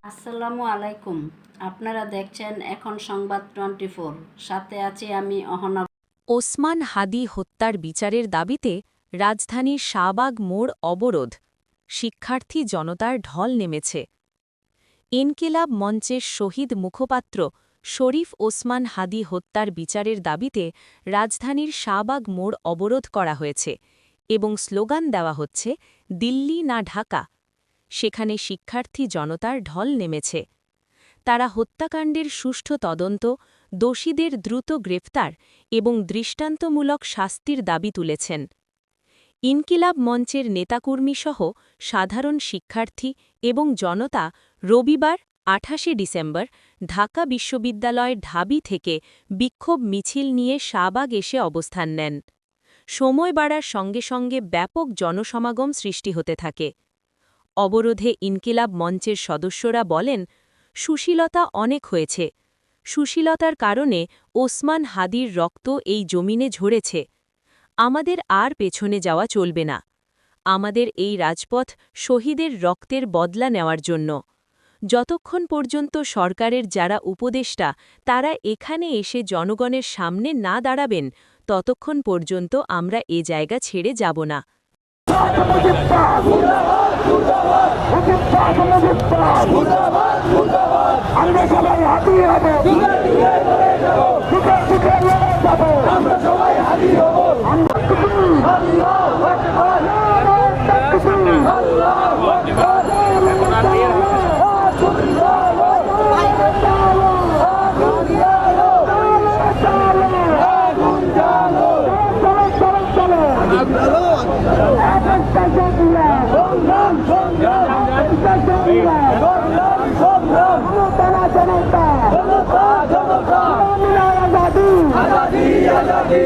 আসসালামু আলাইকুম। আপনারা দেখছেন এখন সংবাদ 24, সাথে আছি আমি অহনা। ওসমান হাদি হত্যার বিচারের দাবিতে রাজধানীর শাহবাগ মোড় অবরোধ, শিক্ষার্থী জনতার ঢল নেমেছে। ইনকিলাব মঞ্চের শহীদ মুখপাত্র শরীফ ওসমান হাদি হত্যার বিচারের দাবিতে রাজধানীর শাহবাগ মোড় অবরোধ করা হয়েছে এবং স্লোগান দেওয়া হচ্ছে, দিল্লি না ঢাকা। সেখানে শিক্ষার্থী জনতার ঢল নেমেছে। তারা হত্যাকাণ্ডের সুষ্ঠু তদন্ত, দোষীদের দ্রুত গ্রেফতার এবং দৃষ্টান্তমূলক শাস্তির দাবি তুলেছেন। ইনকিলাব মঞ্চের নেতাকর্মীসহ সাধারণ শিক্ষার্থী এবং জনতা রবিবার ২৮শে ডিসেম্বর ঢাকা বিশ্ববিদ্যালয় ঢাবি থেকে বিক্ষোভ মিছিল নিয়ে শাহবাগ এসে অবস্থান নেন। সময় বাড়ার সঙ্গে সঙ্গে ব্যাপক জনসমাগম সৃষ্টি হতে থাকে। অবরোধে ইনকিলাব মঞ্চের সদস্যরা বলেন, সুশীলতা অনেক হয়েছে। সুশীলতার কারণে ওসমান হাদির রক্ত এই জমিনে ঝরেছে। আমাদের আর পেছনে যাওয়া চলবে না। আমাদের এই রাজপথ শহীদের রক্তের বদলা নেওয়ার জন্য। যতক্ষণ পর্যন্ত সরকারের যারা উপদেষ্টা তারা এখানে এসে জনগণের সামনে না দাঁড়াবেন, ততক্ষণ পর্যন্ত আমরা এ জায়গা ছেড়ে যাব না। আমরা সবাই হাতিয়ে হব, আমরা সবাই হাতিয়ে হব। আজাদি আজাদি